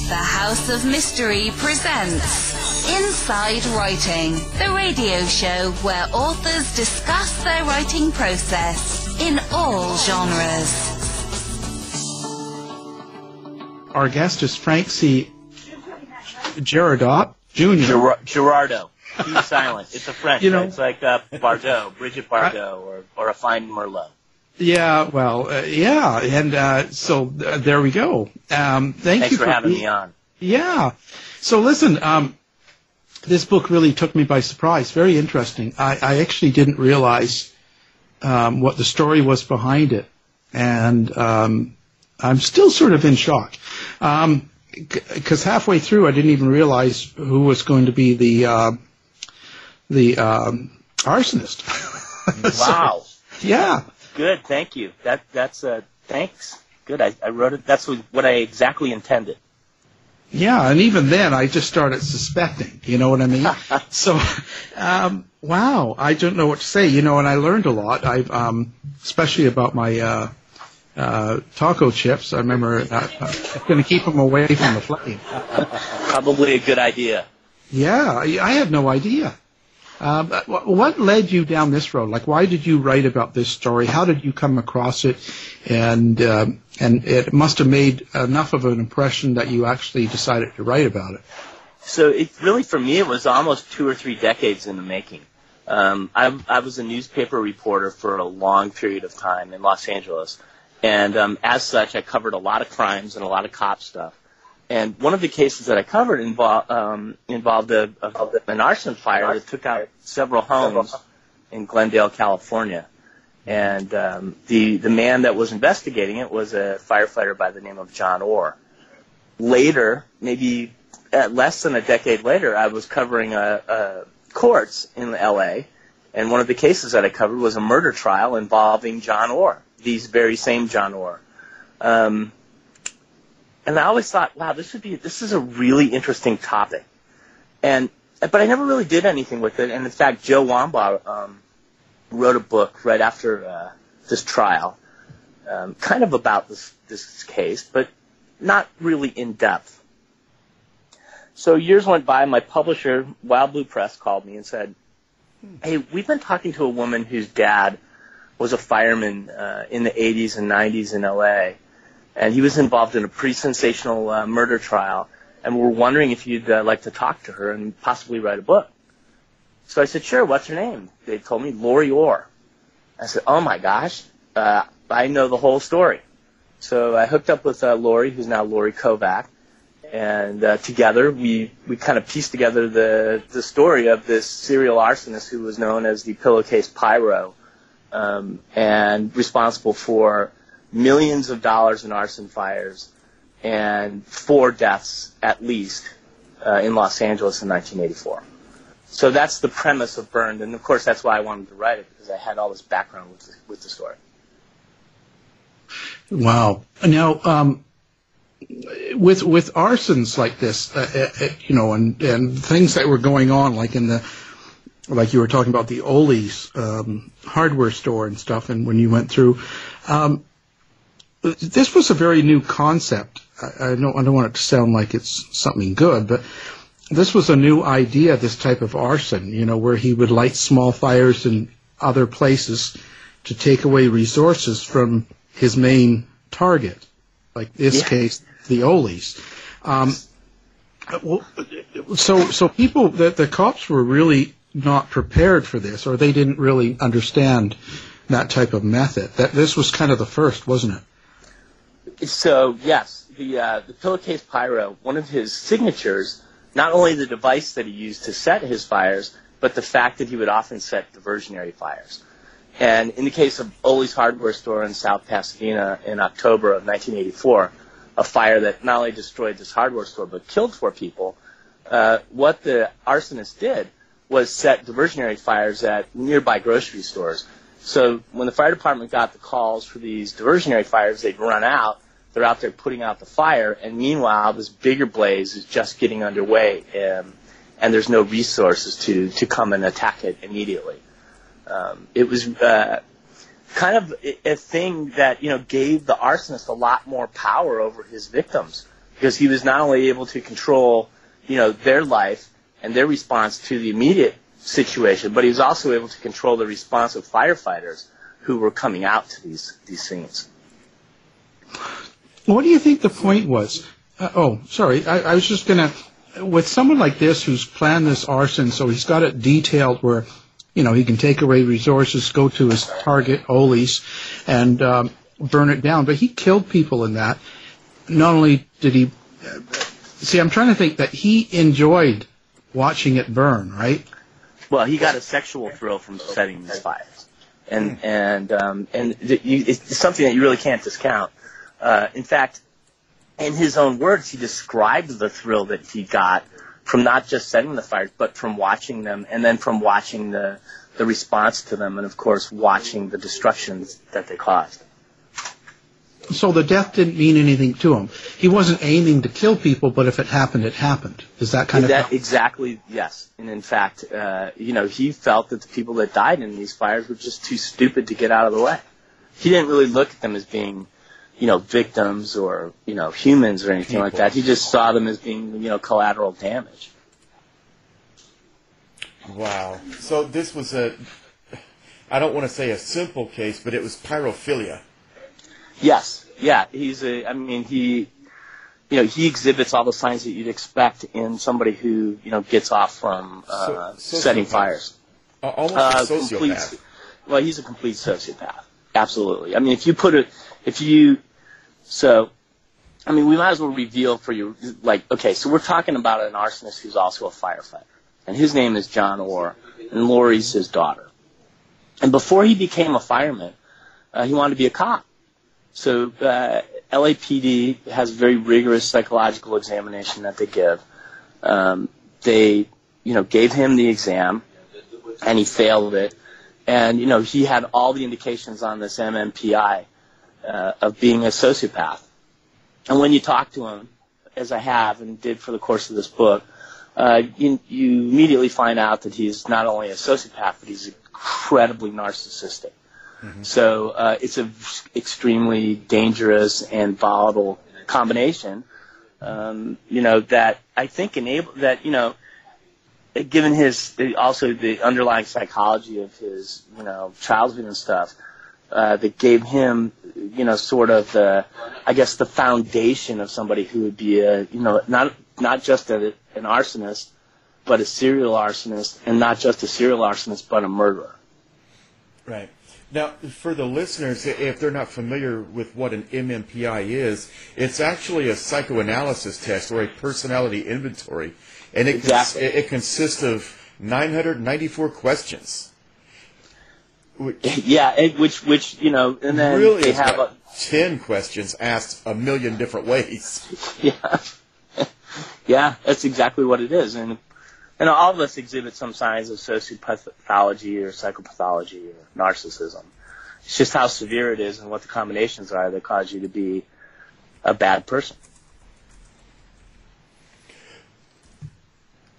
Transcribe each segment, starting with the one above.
The House of Mystery presents Inside Writing, the radio show where authors discuss their writing process in all genres. Our guest is Frank C. Girardot, Jr. Girardot. He's silent. It's a French. It's like Bardot, Bridget Bardot, or a fine Merlot. Yeah, well, and so there we go. Thanks for having me on. Yeah. So listen, this book really took me by surprise. Very interesting. I actually didn't realize what the story was behind it, and I'm still sort of in shock. Because halfway through, I didn't even realize who was going to be the arsonist. Wow. So, yeah. Good, thank you. That's thanks. Good, I wrote it. That's what I exactly intended. Yeah, and even then, I just started suspecting. You know what I mean? So, wow, I don't know what to say. And I learned a lot. I've especially about my taco chips. I remember going to keep them away from the flame. Probably a good idea. Yeah, I had no idea. What led you down this road? Like, why did you write about this story? How did you come across it? And it must have made enough of an impression that you actually decided to write about it. So for me, it was almost 2 or 3 decades in the making. I was a newspaper reporter for a long period of time in Los Angeles. And as such, I covered a lot of crimes and a lot of cop stuff. And one of the cases that I covered involved an arson fire that took out several homes in Glendale, California. And the man that was investigating it was a firefighter by the name of John Orr. Later, maybe less than a decade later, I was covering courts in L.A., and one of the cases that I covered was a murder trial involving John Orr, these very same John Orr. And I always thought, wow, this is a really interesting topic. But I never really did anything with it. And in fact, Joe Wambaugh wrote a book right after this trial, kind of about this case, but not really in depth. So years went by. My publisher, Wild Blue Press, called me and said, hey, we've been talking to a woman whose dad was a fireman in the 80s and 90s in L.A., and he was involved in a pretty sensational murder trial, and we're wondering if you'd like to talk to her and possibly write a book. So I said, sure, what's her name? They told me, Lori Orr. I said, oh my gosh, I know the whole story. So I hooked up with Lori, who's now Lori Kovac, and together we kind of pieced together the story of this serial arsonist who was known as the Pillowcase Pyro, and responsible for millions of dollars in arson fires and 4 deaths at least in Los Angeles in 1984. So that's the premise of Burned, and of course that's why I wanted to write it, because I had all this background with the story. Wow. Now, with arsons like this, and things that were going on, like like you were talking about the Ollie's hardware store and stuff, and when you went through, this was a very new concept. I don't want it to sound like it's something good, but this was a new idea, this type of arson, where he would light small fires in other places to take away resources from his main target, like this case, the Ollie's. So people, the cops were really not prepared for this, or they didn't really understand that type of method. That this was kind of the first, wasn't it? So, yes, the Pillowcase Pyro, one of his signatures, not only the device that he used to set his fires, but the fact that he would often set diversionary fires. And in the case of Ollie's hardware store in South Pasadena in October of 1984, a fire that not only destroyed this hardware store but killed 4 people, what the arsonist did was set diversionary fires at nearby grocery stores. So when the fire department got the calls for these diversionary fires, they'd run out. They're out there putting out the fire, and meanwhile, this bigger blaze is just getting underway, and there's no resources to come and attack it immediately. It was kind of a thing that gave the arsonist a lot more power over his victims, because he was not only able to control, their life and their response to the immediate situation, but he was also able to control the response of firefighters who were coming out to these scenes. What do you think the point was? Sorry, I was just going to, with someone like this who's planned this arson, so he's got it detailed where, he can take away resources, go to his target, Ollie's, and burn it down. But he killed people in that. Not only did he... See, I'm trying to think that he enjoyed watching it burn, right? Well, he got a sexual thrill from setting these fires. And it's something that you really can't discount. In fact, in his own words, he described the thrill that he got from not just setting the fires, but from watching them, and then from watching the response to them, and of course watching the destructions that they caused. So the death didn't mean anything to him. He wasn't aiming to kill people, but if it happened, it happened. Is that kind of... Exactly, yes. And in fact, he felt that the people that died in these fires were just too stupid to get out of the way. He didn't really look at them as being, victims or, humans or anything like that. He just saw them as being, collateral damage. Wow. So this was I don't want to say a simple case, but it was pyrophilia. Yes. Yeah. He exhibits all the signs that you'd expect in somebody who, gets off from setting fires. Almost a sociopath. He's a complete sociopath. Absolutely. I mean, we might as well reveal for you, so we're talking about an arsonist who's also a firefighter. And his name is John Orr, and Lori's his daughter. And before he became a fireman, he wanted to be a cop. So LAPD has a very rigorous psychological examination that they give. They, gave him the exam, and he failed it. And, he had all the indications on this MMPI of being a sociopath. And when you talk to him, as I have and did for the course of this book, you immediately find out that he's not only a sociopath, but he's incredibly narcissistic. Mm-hmm. So it's an extremely dangerous and volatile combination, that I think given his also the underlying psychology of his childhood and stuff, that gave him sort of the foundation of somebody who would be not just an arsonist, but a serial arsonist, and not just a serial arsonist, but a murderer. Right. Now, for the listeners, if they're not familiar with what an MMPI is, it's actually a psychoanalysis test or a personality inventory, and it consists of 994 questions. And then really they have 10 questions asked a million different ways. Yeah. Yeah, that's exactly what it is. And all of us exhibit some signs of sociopathology or psychopathology or narcissism. It's just how severe it is and what the combinations are that cause you to be a bad person.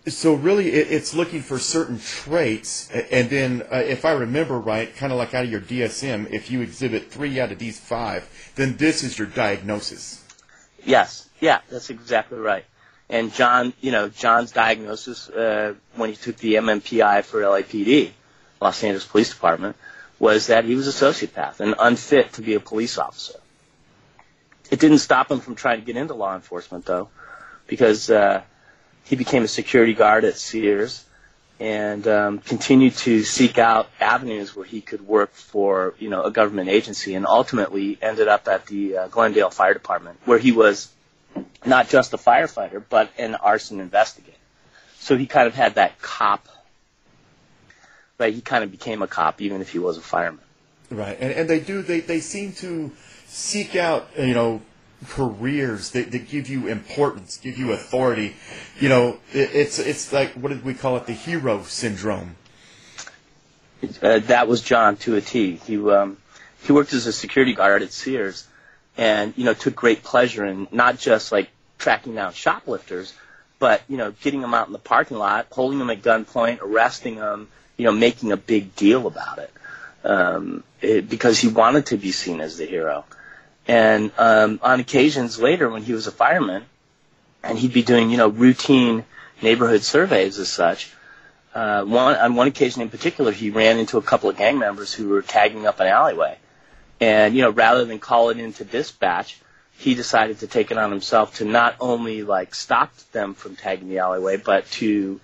So really, it's looking for certain traits, and then, if I remember right, kind of like out of your DSM, if you exhibit 3 out of these 5, then this is your diagnosis. Yes, yeah, that's exactly right. And John's diagnosis when he took the MMPI for LAPD, Los Angeles Police Department, was that he was a sociopath and unfit to be a police officer. It didn't stop him from trying to get into law enforcement, though, because he became a security guard at Sears and continued to seek out avenues where he could work for, a government agency, and ultimately ended up at the Glendale Fire Department, where he was not just a firefighter, but an arson investigator. So he kind of had that cop, right? He kind of became a cop, even if he was a fireman. Right, and they seem to seek out, careers that give you importance, give you authority. It's like, what did we call it? The hero syndrome. That was John to a T. He worked as a security guard at Sears, and took great pleasure in not just like tracking down shoplifters, but getting them out in the parking lot, holding them at gunpoint, arresting them, making a big deal about it, because he wanted to be seen as the hero. And on occasions later, when he was a fireman, and he'd be doing, routine neighborhood surveys as such. On one occasion in particular, he ran into a couple of gang members who were tagging up an alleyway. And, rather than call it into dispatch, he decided to take it on himself to not only, stop them from tagging the alleyway, but to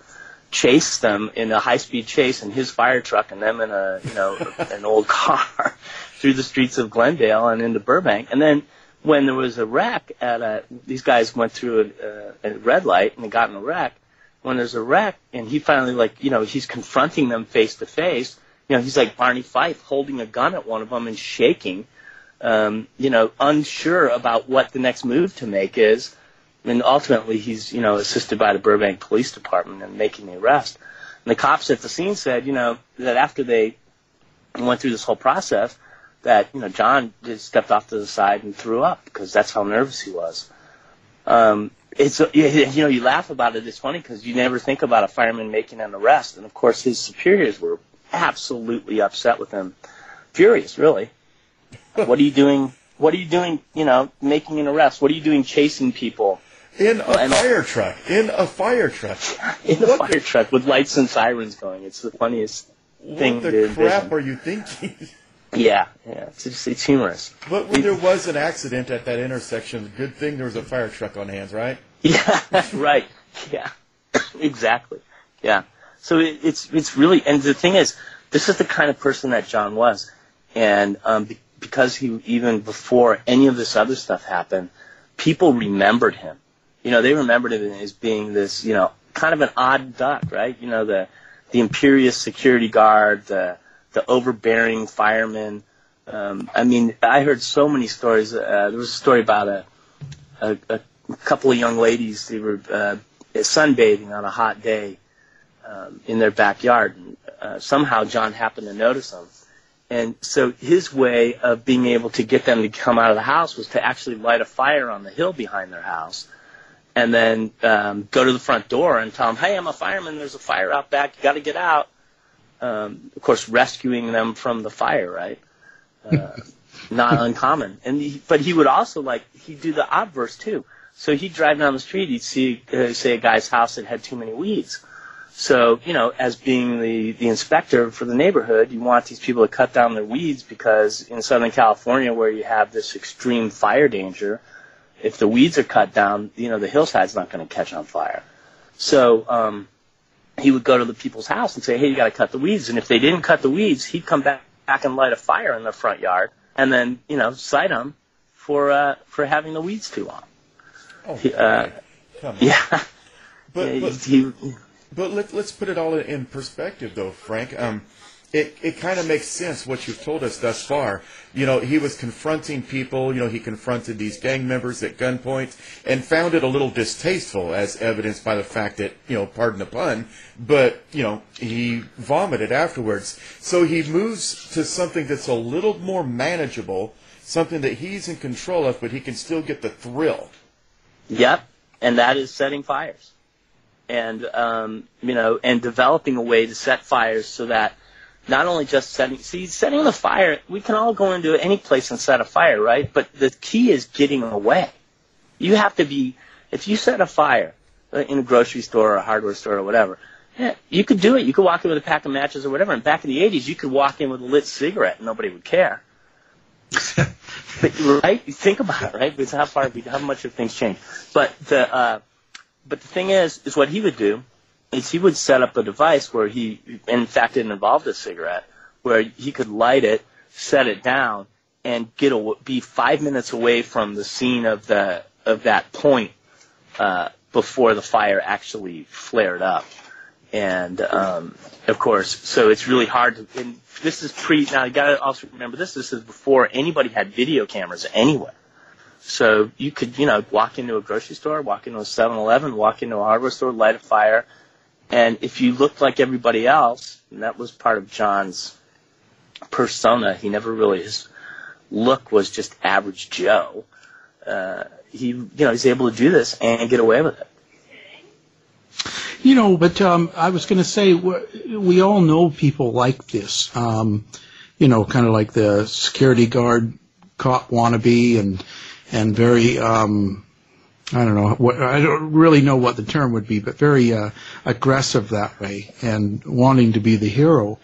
chase them in a high-speed chase in his fire truck and them in an old car through the streets of Glendale and into Burbank. And then when there was a wreck these guys went through a red light and they got in a wreck. When there's a wreck and he finally, he's confronting them face to face, he's like Barney Fife holding a gun at one of them and shaking, unsure about what the next move to make is. And ultimately, he's, assisted by the Burbank Police Department in making the arrest. And the cops at the scene said, that after they went through this whole process, that, John just stepped off to the side and threw up because that's how nervous he was. You laugh about it. It's funny because you never think about a fireman making an arrest. And, of course, his superiors were absolutely upset with him. Furious, really. What are you doing? What are you doing, making an arrest? What are you doing chasing people? In a fire truck. In a fire truck. In a fire truck with lights and sirens going. It's the funniest thing. What the crap are you thinking? Yeah. It's humorous. But when there was an accident at that intersection, good thing there was a fire truck on hands, right? Yeah, right. Yeah, exactly. Yeah. So it's really, and the thing is, this is the kind of person that John was. And because he, even before any of this other stuff happened, people remembered him. They remembered him as being this, kind of an odd duck, right? The imperious security guard, the overbearing fireman. I heard so many stories. There was a story about a couple of young ladies. They were sunbathing on a hot day in their backyard. And, somehow John happened to notice them. And so his way of being able to get them to come out of the house was to actually light a fire on the hill behind their house and then go to the front door and tell them, hey, I'm a fireman. There's a fire out back. You got to get out. Of course, rescuing them from the fire, right? Not uncommon. But he would also, he'd do the obverse, too. So he'd drive down the street. He'd see, say, a guy's house that had too many weeds. So, as being the inspector for the neighborhood, you want these people to cut down their weeds because in Southern California where you have this extreme fire danger, if the weeds are cut down, the hillside's not going to catch on fire. So he would go to the people's house and say, hey, you got to cut the weeds. And if they didn't cut the weeds, he'd come back and light a fire in their front yard and then, cite them for having the weeds too long. Oh, come on. Yeah. But let's put it all in perspective, though, Frank. It kind of makes sense what you've told us thus far. He was confronting people. He confronted these gang members at gunpoint and found it a little distasteful, as evidenced by the fact that, pardon the pun, but, he vomited afterwards. So he moves to something that's a little more manageable, something that he's in control of, but he can still get the thrill. Yep, and that is setting fires. And, and developing a way to set fires so that not only just setting the fire, we can all go into any place and set a fire, right? But the key is getting away. You have to be, if you set a fire in a grocery store or a hardware store or whatever, you could do it. You could walk in with a pack of matches or whatever. And back in the 80s, you could walk in with a lit cigarette and nobody would care. But, right? Think about it, right? Because how much have things changed. But the thing is what he would do is he would set up a device where he, in fact, it involved a cigarette, where he could light it, set it down, and be 5 minutes away from the scene of that point before the fire actually flared up. And of course, so it's really hard to. And this is now you got to also remember this is before anybody had video cameras anywhere. So you could, walk into a grocery store, walk into a 7-Eleven, walk into a hardware store, light a fire, and if you looked like everybody else, and that was part of John's persona, his look was just average Joe. He's able to do this and get away with it. But I was going to say, we all know people like this, kind of like the security guard cop wannabe and very I don't know I don't really know what the term would be, but very aggressive that way and wanting to be the hero.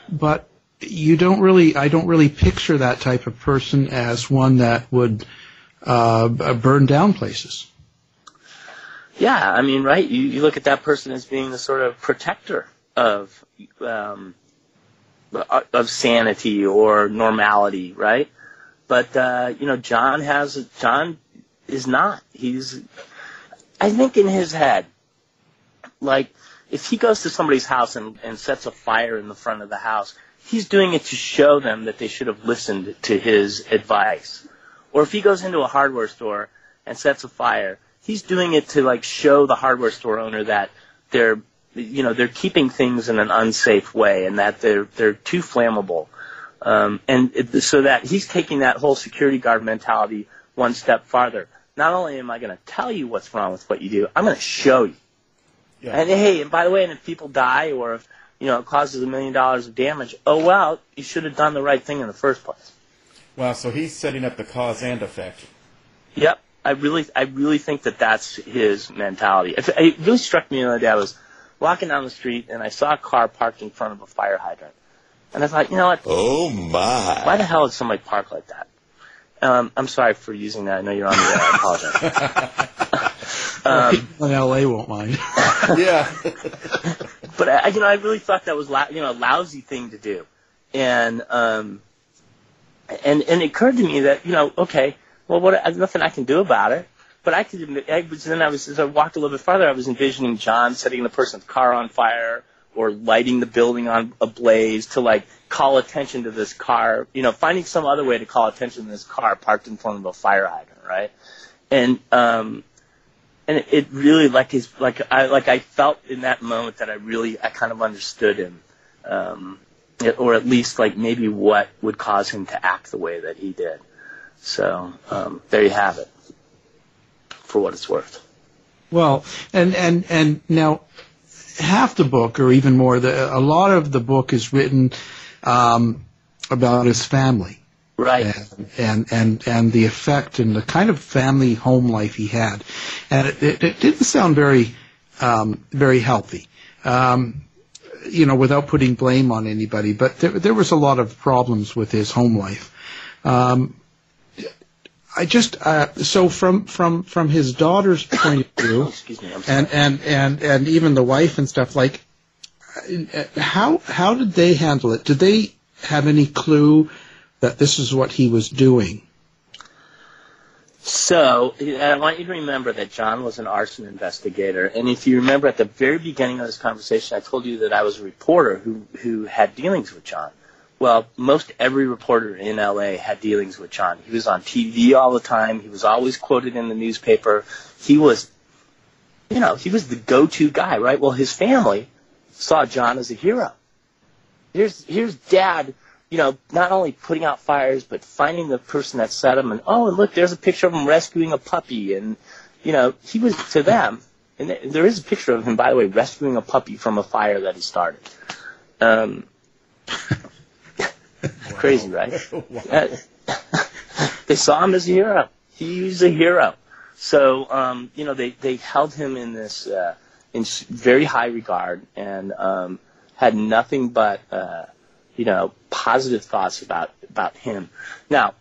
But I don't really picture that type of person as one that would burn down places. Yeah, I mean, right? You look at that person as being the sort of protector of sanity or normality, right? But John is not. I think in his head, like, if he goes to somebody's house and sets a fire in the front of the house, he's doing it to show them that they should have listened to his advice. Or if he goes into a hardware store and sets a fire, he's doing it to, like, show the hardware store owner that they're keeping things in an unsafe way and that they're too flammable. So that he's taking that whole security guard mentality one step farther. Not only am I going to tell you what's wrong with what you do, I'm going to show you. Yeah. And hey, and by the way, and if people die or if it causes $1 million of damage, oh well, you should have done the right thing in the first place. Wow, so he's setting up the cause and effect. Yep, I really think that's his mentality. It really struck me the other day. I was walking down the street and I saw a car parked in front of a fire hydrant, and I thought, you know what? Oh my! Why the hell would somebody park like that? I'm sorry for using that. I know you're on the air. I apologize. People in L.A. won't mind. Yeah. But I really thought that was a lousy thing to do, and it occurred to me that okay, well, there's nothing I can do about it. But as I walked a little bit farther, I was envisioning John setting the person's car on fire or lighting the building on ablaze to, like, call attention to this car, finding some other way to call attention to this car parked in front of a fire hydrant, right? And it really, I felt in that moment that I kind of understood him, or at least, like, maybe what would cause him to act the way that he did. So there you have it, for what it's worth. Well, and now half the book, or even more, a lot of the book is written about his family, right? And the effect and the kind of family home life he had, and it didn't sound very healthy, without putting blame on anybody. But there was a lot of problems with his home life. So from his daughter's point of view, excuse me, I'm sorry. and even the wife and stuff, like, how did they handle it? Did they have any clue that this is what he was doing? So I want you to remember that John was an arson investigator, and if you remember at the very beginning of this conversation, I told you that I was a reporter who had dealings with John. Well, most every reporter in L.A. had dealings with John. He was on TV all the time. He was always quoted in the newspaper. He was the go-to guy, right? Well, his family saw John as a hero. Here's Dad, not only putting out fires, but finding the person that set him. And look, there's a picture of him rescuing a puppy. And, he was, to them, and there is a picture of him, by the way, rescuing a puppy from a fire that he started. Crazy, right? Wow. They saw him as a hero. He was a hero. So, they held him in this in very high regard and had nothing but positive thoughts about him. Now,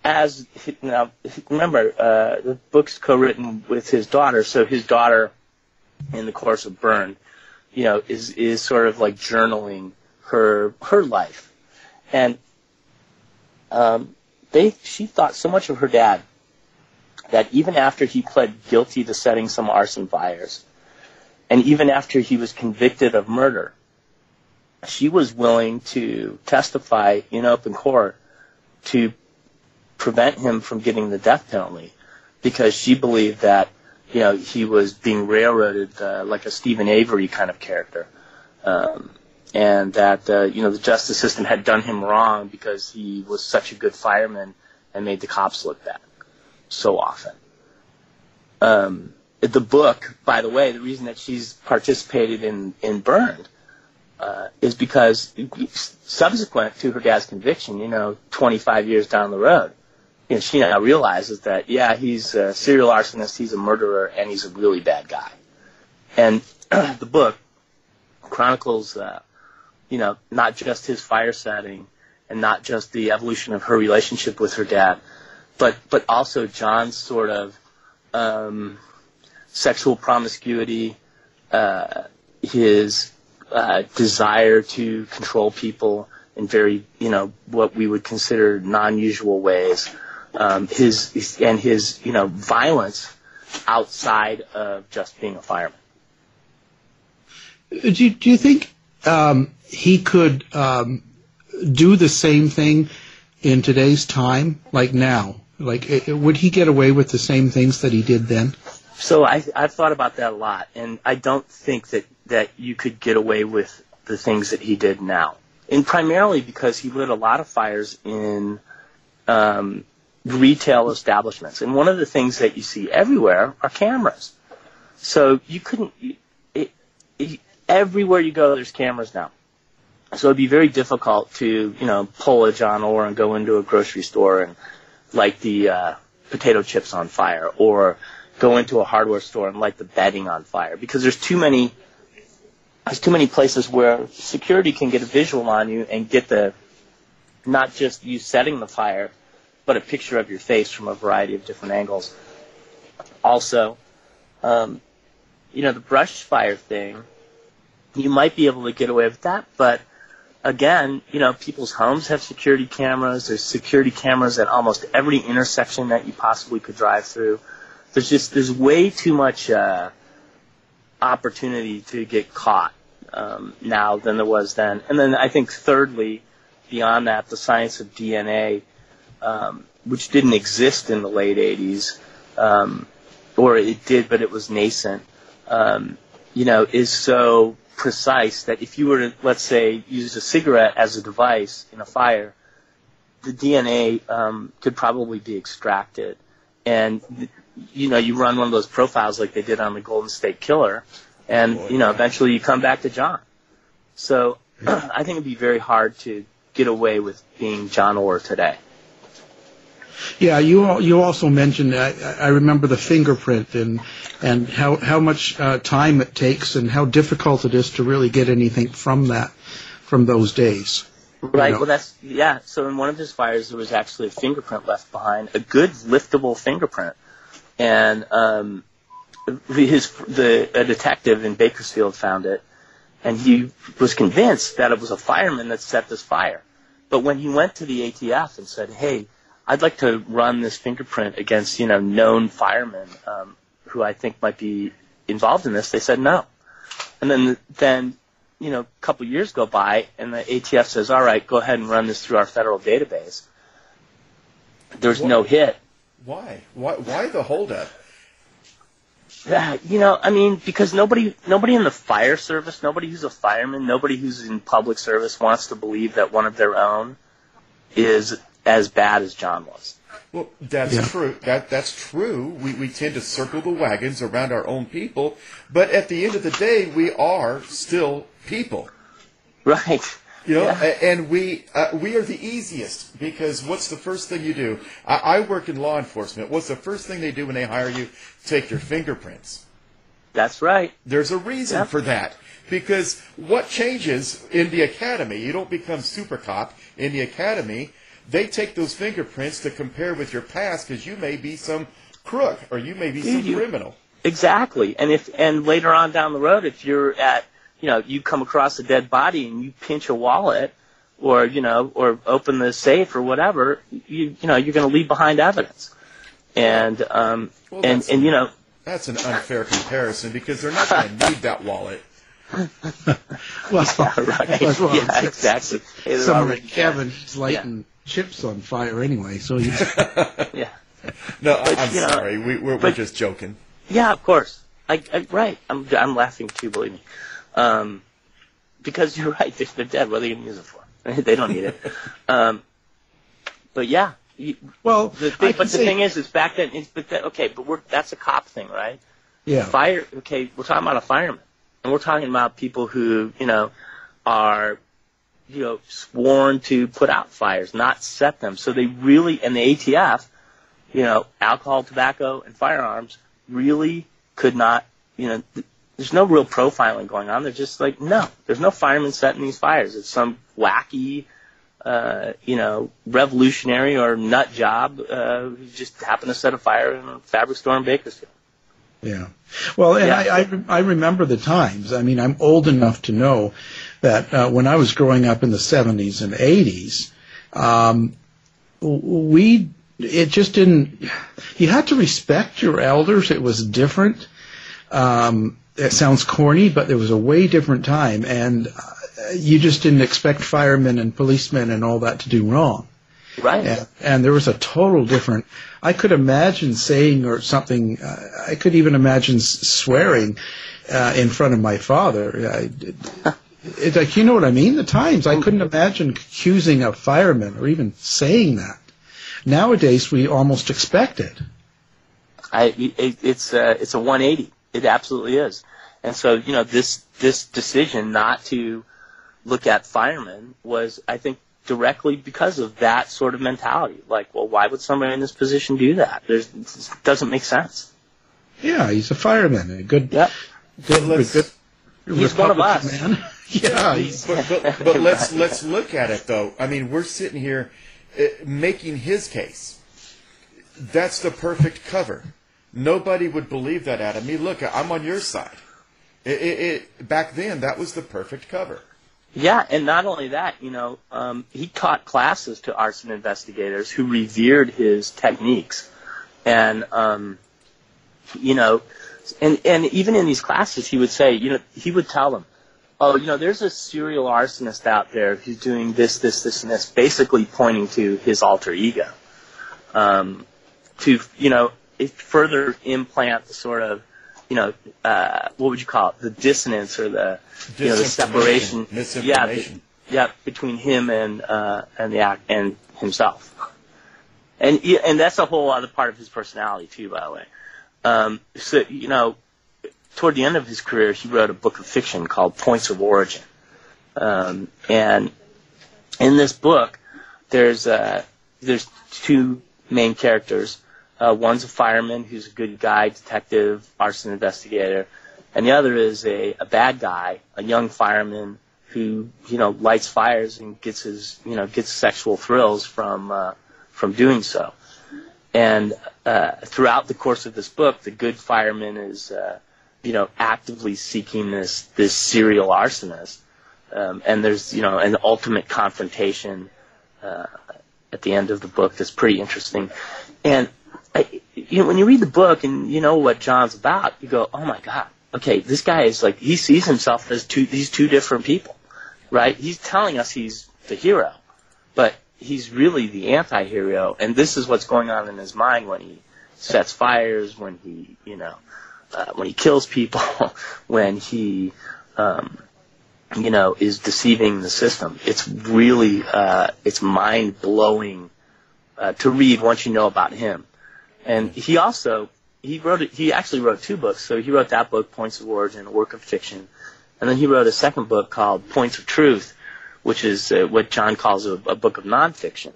remember, the book's co-written with his daughter. So his daughter, in the course of Burn, is sort of like journaling her life. And she thought so much of her dad that even after he pled guilty to setting some arson fires, and even after he was convicted of murder, she was willing to testify in open court to prevent him from getting the death penalty, because she believed that he was being railroaded like a Stephen Avery kind of character. And that, the justice system had done him wrong because he was such a good fireman and made the cops look bad so often. The book, by the way, the reason that she's participated in Burned is because subsequent to her dad's conviction, 25 years down the road, she now realizes that, yeah, he's a serial arsonist, he's a murderer, and he's a really bad guy. And the book chronicles, not just his fire setting and not just the evolution of her relationship with her dad, but also John's sort of sexual promiscuity, his desire to control people in very, what we would consider non-usual ways, his violence outside of just being a fireman. Do you think he could do the same thing in today's time, like now? Like, would he get away with the same things that he did then? So I've thought about that a lot, and I don't think that you could get away with the things that he did now. And primarily because he lit a lot of fires in retail establishments. And one of the things that you see everywhere are cameras. So you couldn't... everywhere you go, there's cameras now. So it'd be very difficult to, pull a John Orr and go into a grocery store and light the potato chips on fire, or go into a hardware store and light the bedding on fire, because there's too many places where security can get a visual on you and get not just you setting the fire, but a picture of your face from a variety of different angles. Also, the brush fire thing, you might be able to get away with that, but again, people's homes have security cameras. There's security cameras at almost every intersection that you possibly could drive through. There's way too much opportunity to get caught now than there was then. And then I think thirdly, beyond that, the science of DNA, which didn't exist in the late 80s, or it did, but it was nascent, is so precise that if you were to, let's say, use a cigarette as a device in a fire, the DNA could probably be extracted. And, you run one of those profiles like they did on the Golden State Killer, and, eventually you come back to John. So I think it'd be very hard to get away with being John Orr today. Yeah, you also mentioned, I remember the fingerprint and how much time it takes and how difficult it is to really get anything from those days. Right, well so in one of his fires there was actually a fingerprint left behind, a good liftable fingerprint. And a detective in Bakersfield found it, and he was convinced that it was a fireman that set this fire. But when he went to the ATF and said, hey, I'd like to run this fingerprint against, known firemen who I think might be involved in this, they said no. And then a couple years go by, and the ATF says, all right, go ahead and run this through our federal database. There's no hit. Why? Why the holdup? Because nobody in the fire service, nobody who's a fireman, nobody who's in public service wants to believe that one of their own is as bad as John was. Well, that's true. That's true. We tend to circle the wagons around our own people, but at the end of the day, we are still people. Right. And we are the easiest, because what's the first thing you do? I work in law enforcement. What's the first thing they do when they hire you? Take your fingerprints. That's right. There's a reason for that. Because what changes in the academy? You don't become super cop in the academy. They take those fingerprints to compare with your past, because you may be some crook or you may be some criminal. Exactly. And later on down the road, if you're at you come across a dead body and you pinch a wallet, or open the safe or whatever, you're going to leave behind evidence. And that's an unfair comparison, because they're not going to need that wallet. Exactly. Some of Kevin's lighting chips on fire anyway, so he's... Yeah. No, I'm sorry. We're just joking. Yeah, of course. Right. I'm laughing too, believe me. Because you're right, they're dead. What are they going to use it for? They don't need it. But yeah. The thing is back then. That's a cop thing, right? Yeah. Fire. Okay, we're talking about a fireman, and we're talking about people who are sworn to put out fires, not set them. So they really, and the ATF alcohol, tobacco, and firearms really could not, there's no real profiling going on. They're just like, no, there's no fireman setting these fires. It's some wacky, revolutionary or nut job who just happened to set a fire in a fabric store in Bakersfield. Yeah. Well, and I remember the times. I mean, I'm old enough to know that when I was growing up in the 70s and 80s, it just didn't, you had to respect your elders. It was different. It sounds corny, but there was a way different time, and you just didn't expect firemen and policemen and all that to do wrong. Right. And there was a total different, I could imagine saying or something, I could even imagine swearing in front of my father. It's like, you know what I mean? The times, I couldn't imagine accusing a fireman or even saying that. Nowadays, we almost expect it. It's a 180. It absolutely is. And so, this decision not to look at firemen was, I think, directly because of that sort of mentality. Like, well, why would somebody in this position do that? It doesn't make sense. Yeah, he's a fireman. A good, yep. good he's one of us. Man. Yeah. But let's look at it, though. I mean, we're sitting here making his case. That's the perfect cover. Nobody would believe that, Adam. I mean, look, I'm on your side. Back then, that was the perfect cover. Yeah, and not only that, he taught classes to arson investigators who revered his techniques. And, and even in these classes, he would say, he would tell them, oh, there's a serial arsonist out there who's doing this, this, this, and this, basically pointing to his alter ego. Further implant the sort of, what would you call it? The dissonance or the separation. Misinformation. Between him and himself. And that's a whole other part of his personality too, by the way. Toward the end of his career, he wrote a book of fiction called Points of Origin. And in this book, there's two main characters. One's a fireman who's a good guy, detective, arson investigator, and the other is a bad guy, a young fireman who lights fires and gets gets sexual thrills from doing so. And throughout the course of this book, the good fireman is actively seeking this serial arsonist, and there's an ultimate confrontation at the end of the book that's pretty interesting. And when you read the book and you know what John's about, you go, oh my God, okay, this guy is like, he sees himself as these two different people, right? He's telling us he's the hero, but he's really the anti-hero, and this is what's going on in his mind when he sets fires, when he, when he kills people, when he, is deceiving the system. It's really, it's mind-blowing to read once you know about him. And he actually wrote two books. So he wrote that book, Points of Origin, a work of fiction. And then he wrote a second book called Points of Truth, which is what John calls a book of nonfiction.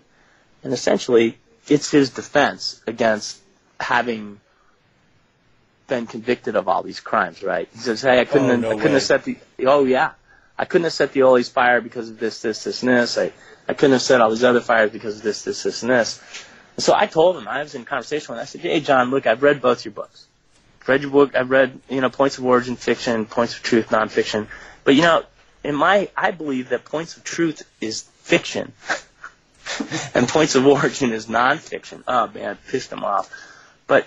And essentially, it's his defense against having been convicted of all these crimes, right? He says, hey, I couldn't have set the Ollie's fire because of this, this, this, and this. I couldn't have set all these other fires because of this, this, this, and this. So I told him, I was in conversation with him, I said, hey, John, look, I've read both your books. I've read your book, I've read, Points of Origin fiction, Points of Truth nonfiction. But, I believe that Points of Truth is fiction. And Points of Origin is nonfiction. Oh, man, it pissed him off. But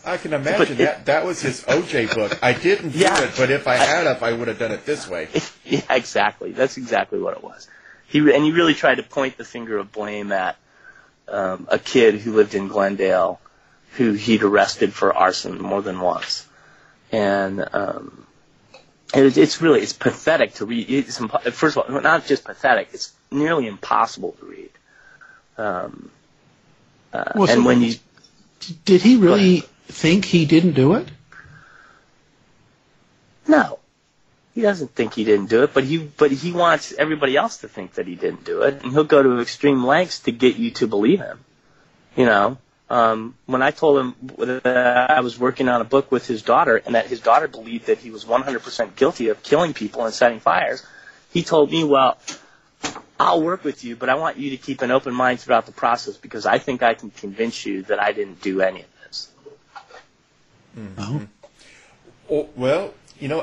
I can imagine that was his OJ book. I didn't do it, but if I had I would have done it this way. Yeah, exactly. That's exactly what it was. He really tried to point the finger of blame at a kid who lived in Glendale who he'd arrested for arson more than once. And it's pathetic to read. First of all, not just pathetic, it's nearly impossible to read. Did he really think he didn't do it? No. He doesn't think he didn't do it, but he wants everybody else to think that he didn't do it, and he'll go to extreme lengths to get you to believe him. when I told him that I was working on a book with his daughter and that his daughter believed that he was 100% guilty of killing people and setting fires, he told me, well, I'll work with you, but I want you to keep an open mind throughout the process because I think I can convince you that I didn't do any of this. Mm-hmm. Oh, well,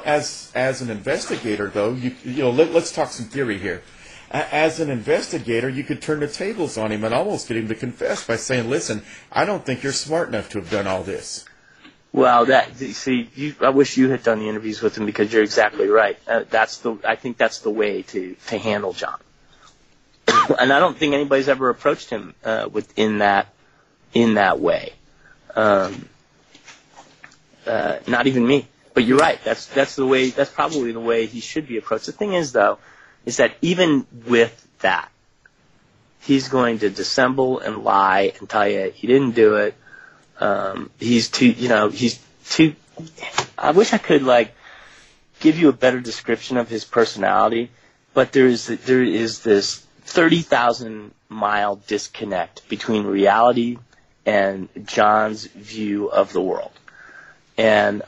as an investigator, though, let's talk some theory here. As an investigator, you could turn the tables on him and almost get him to confess by saying, listen, I don't think you're smart enough to have done all this. Well, I wish you had done the interviews with him because you're exactly right. I think that's the way to handle John. And I don't think anybody's ever approached him in that way. Not even me. But you're right. That's probably the way he should be approached. The thing is, though, is that even with that, he's going to dissemble and lie and tell you he didn't do it. He's too. I wish I could give you a better description of his personality, but there is this 30,000 mile disconnect between reality and John's view of the world. And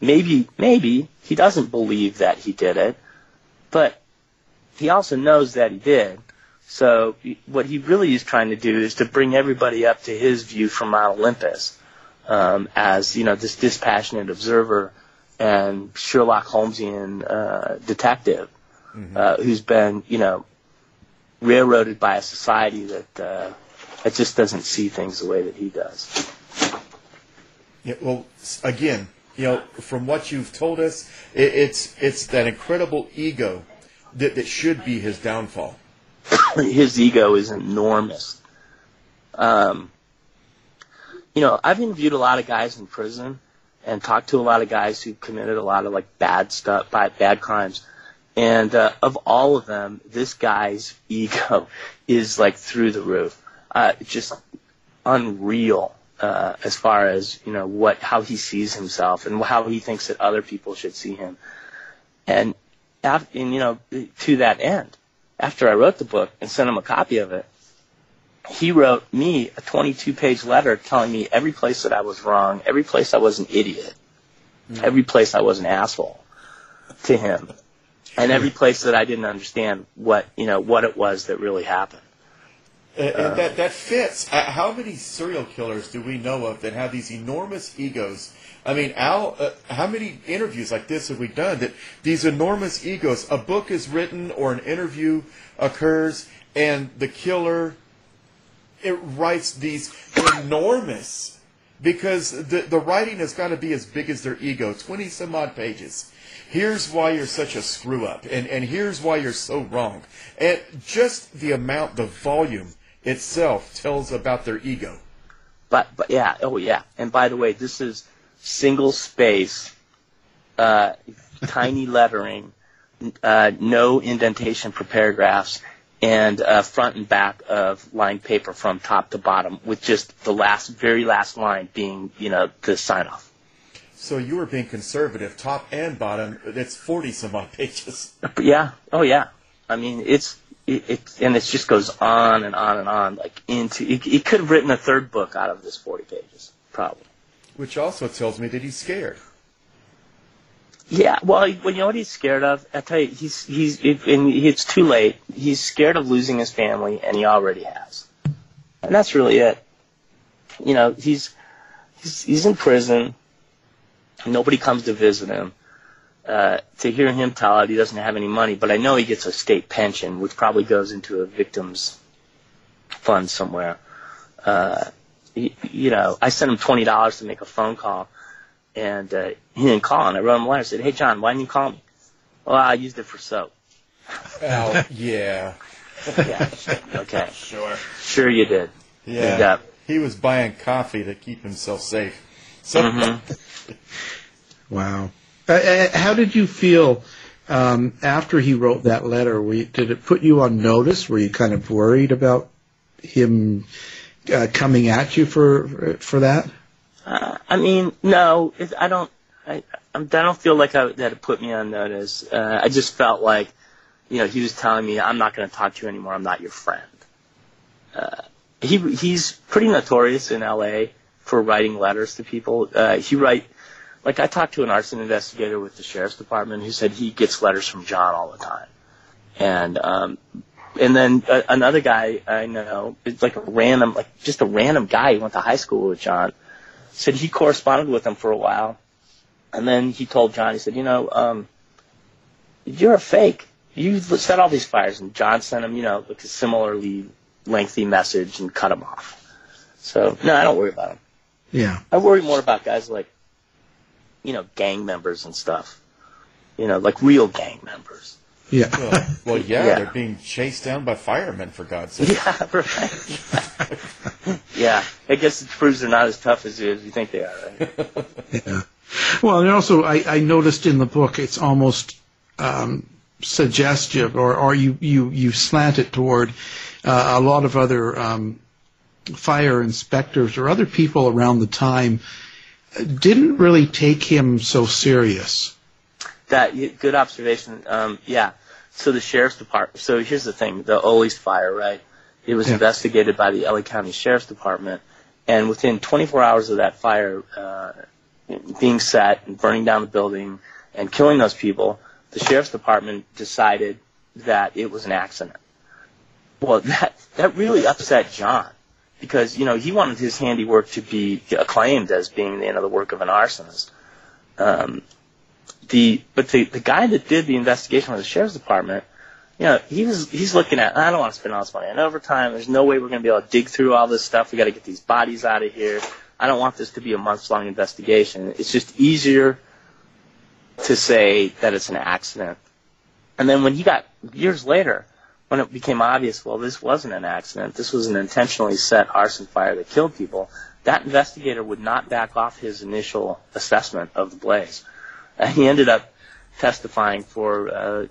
maybe he doesn't believe that he did it, but he also knows that he did. So what he really is trying to do is to bring everybody up to his view from Mount Olympus, as this dispassionate observer and Sherlock Holmesian detective, who's been railroaded by a society that just doesn't see things the way that he does. Yeah, well, again, from what you've told us, it's that incredible ego that should be his downfall. His ego is enormous. I've interviewed a lot of guys in prison and talked to a lot of guys who committed a lot of bad crimes. And of all of them, this guy's ego is through the roof. Just unreal. As far as how he sees himself and how he thinks that other people should see him, and to that end, after I wrote the book and sent him a copy of it, he wrote me a 22-page letter telling me every place that I was wrong, every place I was an idiot, every place I was an asshole to him, and every place that I didn't understand what it was that really happened. That fits. How many serial killers do we know of that have these enormous egos? I mean, Al, how many interviews like this have we done that these enormous egos, a book is written or an interview occurs and the killer, it writes these enormous, because the writing has got to be as big as their ego, 20 some odd pages. Here's why you're such a screw up, and here's why you're so wrong. And just the amount, the volume itself tells about their ego. But yeah, oh yeah. And by the way, this is single space, tiny lettering, no indentation for paragraphs, and front and back of lined paper from top to bottom, with just the very last line being, the sign off. So you were being conservative, top and bottom. It's 40 some odd pages. Yeah. Oh yeah. I mean, it just goes on and on and on, it could have written a third book out of this 40 pages, probably. Which also tells me that he's scared. Yeah, well, you know what he's scared of? I tell you, it's too late. He's scared of losing his family, and he already has. And that's really it. He's in prison. Nobody comes to visit him. To hear him tell it, he doesn't have any money, but I know he gets a state pension, which probably goes into a victim's fund somewhere. I sent him $20 to make a phone call, and he didn't call, and I wrote him a letter. I said, hey, John, why didn't you call me? Well, I used it for soap. Oh, yeah. Yeah, okay. Sure you did. Yeah. He was buying coffee to keep himself safe. So, Wow. How did you feel after he wrote that letter? Did it put you on notice? Were you kind of worried about him coming at you for that? No. I don't feel like that it put me on notice. I just felt like, he was telling me, I'm not going to talk to you anymore. I'm not your friend. he's pretty notorious in L.A. for writing letters to people. Like I talked to an arson investigator with the sheriff's department who said he gets letters from John all the time. And then another guy I know, it's like just a random guy who went to high school with John, said he corresponded with him for a while. And then he told John, he said, you're a fake. You set all these fires. And John sent him, like a similarly lengthy message and cut him off. So, no, I don't worry about him. Yeah. I worry more about guys like, gang members and stuff. Like real gang members. Yeah. Well, they're being chased down by firemen, for God's sake. Yeah, right. Yeah, I guess it proves they're not as tough as you think they are, right? Yeah. Well, and also, I noticed in the book it's almost suggestive, or you slant it toward a lot of other fire inspectors or other people around the time didn't really take him so serious. Good observation. Yeah. So the sheriff's department. So here's the thing: the Ole's fire, right? It was investigated by the LA County Sheriff's Department, and within 24 hours of that fire being set and burning down the building and killing those people, the sheriff's department decided that it was an accident. Well, that really upset John because he wanted his handiwork to be acclaimed as being the work of an arsonist. The guy that did the investigation with the sheriff's department, he's looking at, I don't want to spend all this money on overtime. There's no way we're going to be able to dig through all this stuff. We got to get these bodies out of here. I don't want this to be a months-long investigation. It's just easier to say that it's an accident. And then years later, when it became obvious, well, this wasn't an accident. This was an intentionally set arson fire that killed people. That investigator would not back off his initial assessment of the blaze. He ended up testifying for,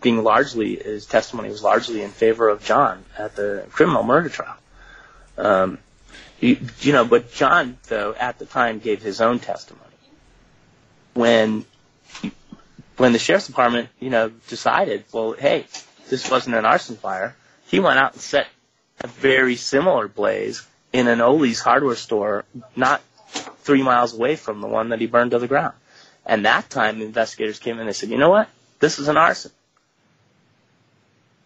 his testimony was largely in favor of John at the criminal murder trial. But John, though, at the time gave his own testimony. When the sheriff's department, decided, well, hey, this wasn't an arson fire, he went out and set a very similar blaze in an Ole's hardware store not 3 miles away from the one that he burned to the ground. And that time, the investigators came in and they said, you know what? This is an arson.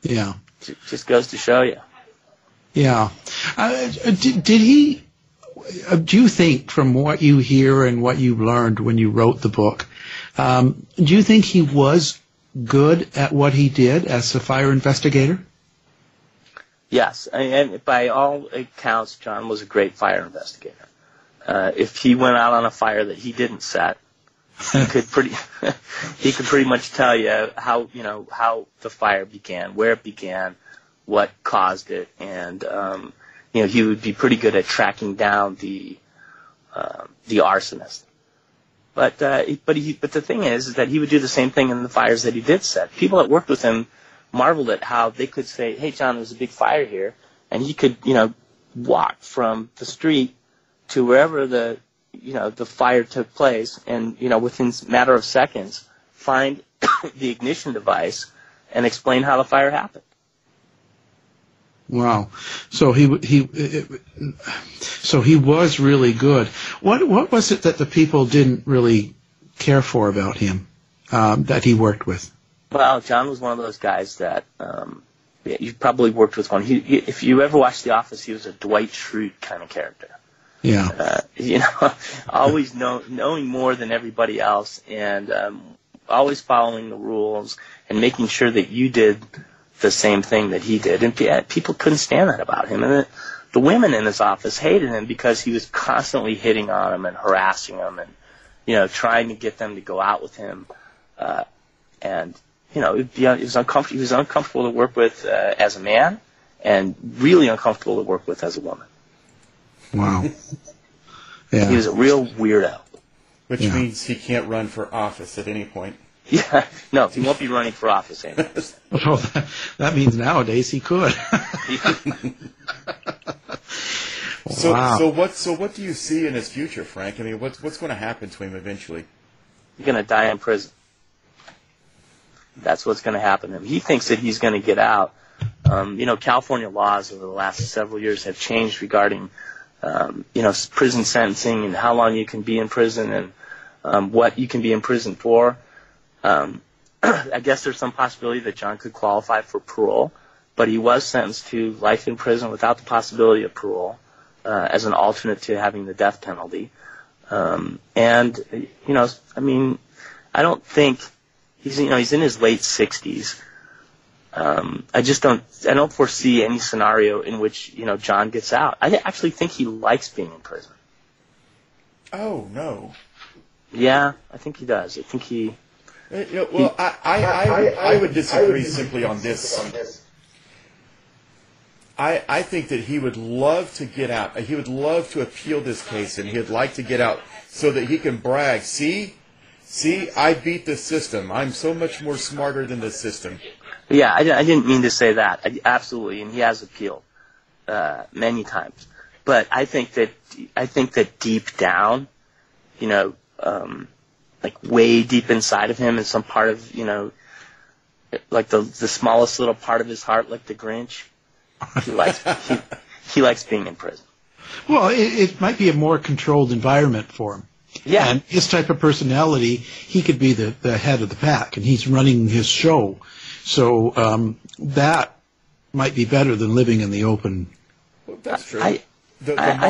Yeah. It just goes to show you. Yeah. Did he, do you think, from what you hear and what you learned when you wrote the book, do you think he was good at what he did as a fire investigator? Yes. And by all accounts, John was a great fire investigator. If he went out on a fire that he didn't set, he could pretty much tell you how the fire began, where it began, what caused it, and he would be pretty good at tracking down the arsonist. But the thing is that he would do the same thing in the fires that he did set. People that worked with him marveled at how they could say, "Hey, John, there's a big fire here," and he could walk from the street to wherever the fire took place, and within a matter of seconds find the ignition device and explain how the fire happened. Wow. So he was really good. What was it that the people didn't really care for about him that he worked with? Well, John was one of those guys that you probably worked with one. If you ever watched The Office, he was a Dwight Schrute kind of character. Yeah. Always knowing more than everybody else, and always following the rules and making sure that you did the same thing that he did. And people couldn't stand that about him. And the women in his office hated him because he was constantly hitting on them and harassing them and, trying to get them to go out with him. It was uncomfortable. He was uncomfortable to work with as a man, and really uncomfortable to work with as a woman. Wow. Yeah. He was a real weirdo. Which means he can't run for office at any point. Yeah, no, he won't be running for office anymore. Well, that means nowadays he could. Wow. So what do you see in his future, Frank? I mean, what's going to happen to him eventually? He's going to die in prison. That's what's going to happen to him. He thinks that he's going to get out California laws over the last several years have changed regarding, prison sentencing and how long you can be in prison and what you can be in prison for. I guess there's some possibility that John could qualify for parole, but he was sentenced to life in prison without the possibility of parole as an alternate to having the death penalty. I don't think he's in his late 60s. I don't foresee any scenario in which, John gets out. I actually think he likes being in prison. Oh, no. Yeah, I think he does. I think he... I would disagree simply on this. I think that he would love to get out. He would love to appeal this case, and he'd like to get out so that he can brag, see, I beat the system. I'm so much more smarter than the system. Yeah, I didn't mean to say that. Absolutely, and he has appealed many times. But I think that deep down, like way deep inside of him, in some part of, like the smallest little part of his heart, like the Grinch, he likes being in prison. Well, it might be a more controlled environment for him. Yeah. And his type of personality, he could be the head of the pack, and he's running his show. So that might be better than living in the open. Well, that's true. I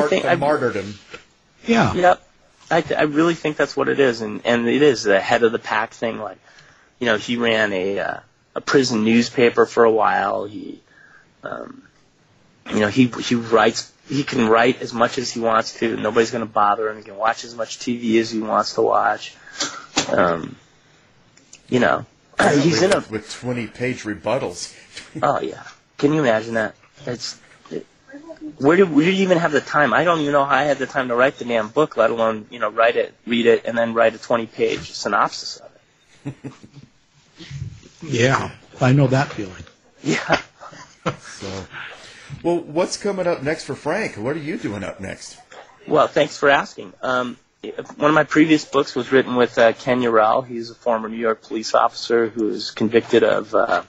think martyrdom. Yeah. Yep. I really think that's what it is, and it is the head of the pack thing. Like, he ran a prison newspaper for a while. He writes. He can write as much as he wants to. Nobody's going to bother him. He can watch as much TV as he wants to watch. He's in with 20-page rebuttals. Oh yeah, can you imagine that? Where did you even have the time? I don't even know how I had the time to write the damn book, let alone write it, read it, and then write a 20-page synopsis of it. Yeah, I know that feeling. Yeah. Well, what's coming up next for Frank? What are you doing up next? Well, thanks for asking. One of my previous books was written with Ken Urell. He's a former New York police officer who was convicted of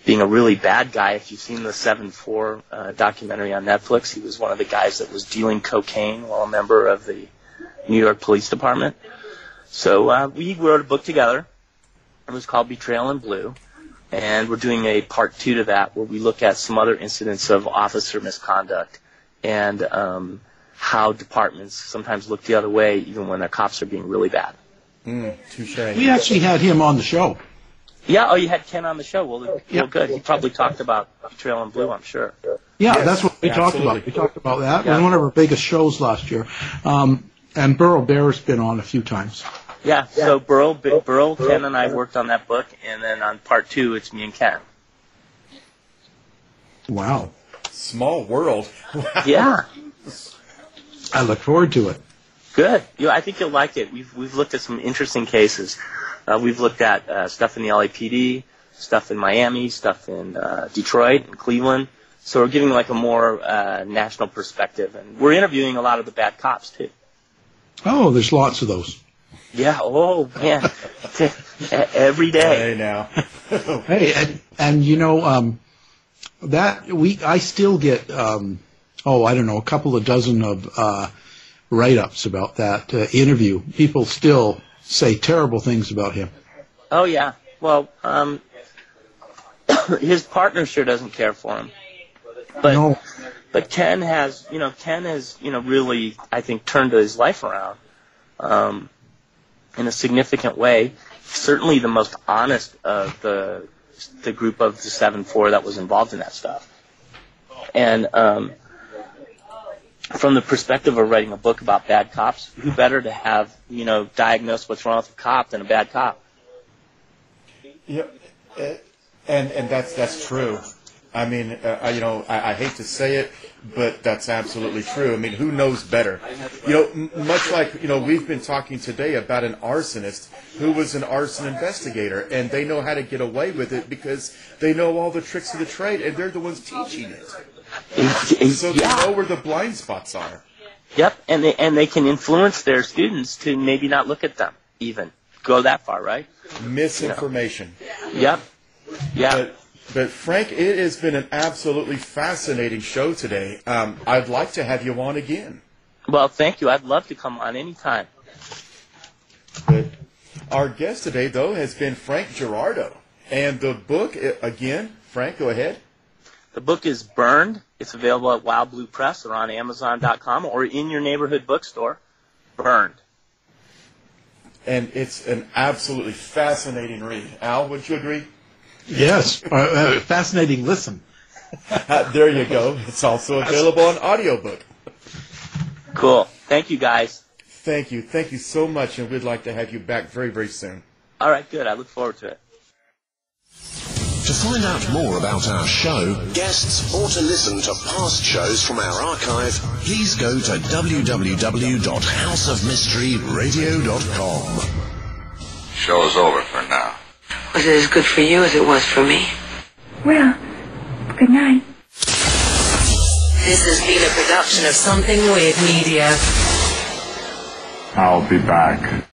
being a really bad guy. If you've seen the 7-4 documentary on Netflix, he was one of the guys that was dealing cocaine while a member of the New York Police Department. So we wrote a book together. It was called Betrayal in Blue. And we're doing a part 2 to that where we look at some other incidents of officer misconduct and how departments sometimes look the other way even when their cops are being really bad. Touche. We actually had him on the show. Yeah, you had Ken on the show. Well, good. He probably talked about Betrayal in Blue, I'm sure. Yeah, yes, that's what we talked about. We talked about that. It was one of our biggest shows last year. And Burl Bear's been on a few times. Yeah, so Burl, Ken, and I worked on that book, and then on part 2, it's me and Ken. Wow. Small world. Yeah. I look forward to it. Good. I think you'll like it. We've looked at some interesting cases. We've looked at stuff in the LAPD, stuff in Miami, stuff in Detroit and Cleveland. So we're giving like a more national perspective, and we're interviewing a lot of the bad cops too. Oh, there's lots of those. Yeah. Oh man, every day. Hey now. Hey, and that week I still get I don't know, a couple of dozen of write-ups about that interview. People still say terrible things about him. Oh yeah. Well, his partner sure doesn't care for him. But no. But Ken has really, I think, turned his life around in a significant way. Certainly the most honest of the group of the 7-4 that was involved in that stuff. And from the perspective of writing a book about bad cops, who better to have, diagnose what's wrong with a cop than a bad cop? Yeah, and that's true. I mean, I hate to say it, but that's absolutely true. I mean, who knows better? Much like, we've been talking today about an arsonist who was an arson investigator, and they know how to get away with it because they know all the tricks of the trade, and they're the ones teaching it. So they know where the blind spots are. Yep, and they can influence their students to maybe not look at them, even. Go that far, right? Misinformation. Yep. Yeah. But Frank, it has been an absolutely fascinating show today. I'd like to have you on again. Well, thank you. I'd love to come on any time. But our guest today, though, has been Frank Girardot. And the book, again, Frank, go ahead. The book is Burned. It's available at Wild Blue Press or on Amazon.com or in your neighborhood bookstore. Burned. And it's an absolutely fascinating read. Al, would you agree? Yes. Fascinating listen. There you go. It's also available on audiobook. Cool. Thank you, guys. Thank you. Thank you so much, and we'd like to have you back very, very soon. All right, good. I look forward to it. To find out more about our show, guests, or to listen to past shows from our archive, please go to www.houseofmysteryradio.com. Show's over for now. Was it as good for you as it was for me? Well, good night. This has been a production of Something Weird Media. I'll be back.